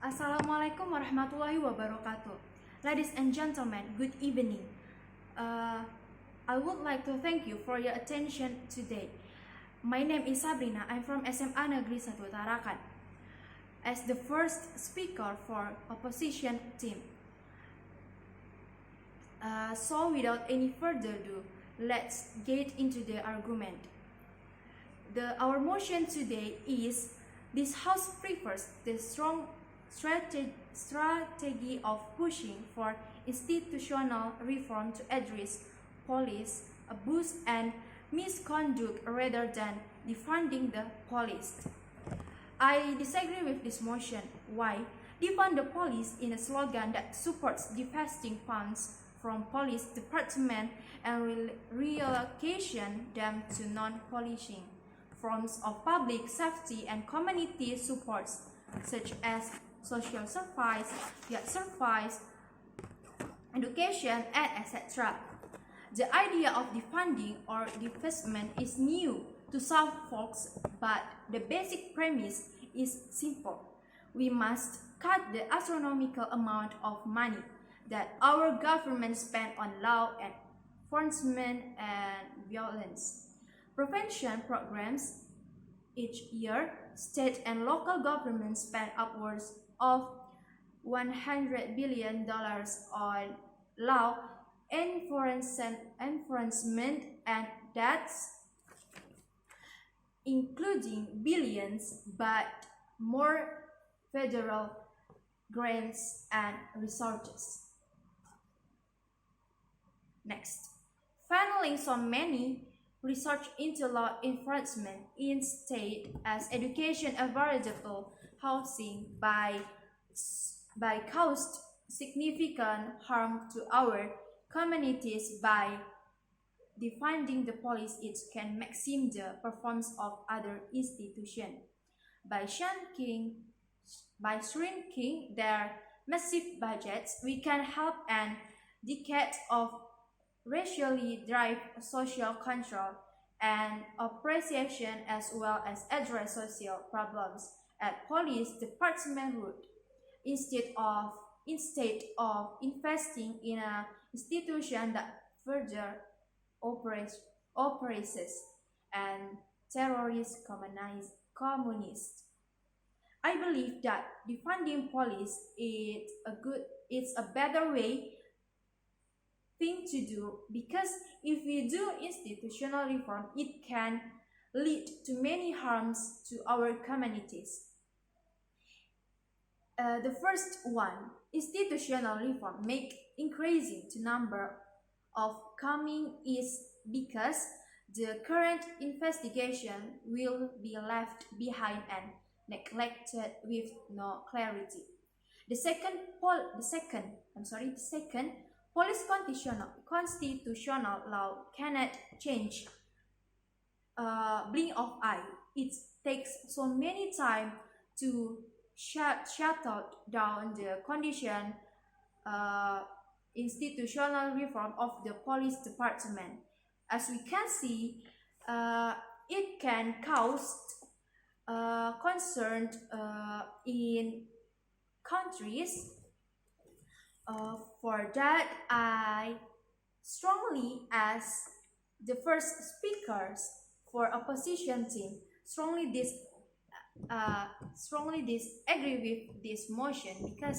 Assalamualaikum warahmatullahi wabarakatuh. Ladies and gentlemen, good evening. I would like to thank you for your attention today. My name is Shabrina. I'm from SMA Negeri 1 Tarakan. As the first speaker for opposition team. So without any further ado, let's get into the argument. Our motion today is this House prefers the strong strategy of pushing for institutional reform to address police abuse and misconduct rather than defunding the police. I disagree with this motion. Why? Defund the police in a slogan that supports divesting funds from police department and reallocation them to non-policing forms of public safety and community supports such as social service, youth service, education, and etc. The idea of defunding or divestment is new to some folks, but the basic premise is simple. We must cut the astronomical amount of money that our government spend on law enforcement and violence prevention programs. Each year, state and local governments spend upwards of $100 billion on law enforcement and that's including billions but more federal grants and resources. Next, funneling so many research into law enforcement instead as education affordable housing by caused significant harm to our communities. By defunding the police, it can maximize the performance of other institutions. By shrinking their massive budgets, we can help end decades of racially drive social control and oppression as well as address social problems at police department root instead of investing in an institution that further oppresses and terrorists communists. I believe that defunding police it's a better thing to do, because if we do institutional reform, it can lead to many harms to our communities. The first one, institutional reform make increasing the number of coming is because the current investigation will be left behind and neglected with no clarity. The second, police constitutional law cannot change blink of eye. It takes so many time to shut down the condition institutional reform of the police department. As we can see, it can cause concern in countries. For that, I strongly, as the first speakers for opposition team, strongly disagree with this motion because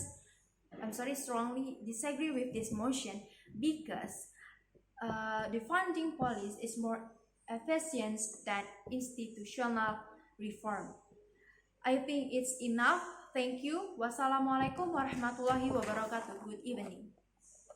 strongly disagree with this motion because the funding policy is more efficient than institutional reform. I think it's enough. Thank you. Wassalamualaikum warahmatullahi wabarakatuh. Good evening.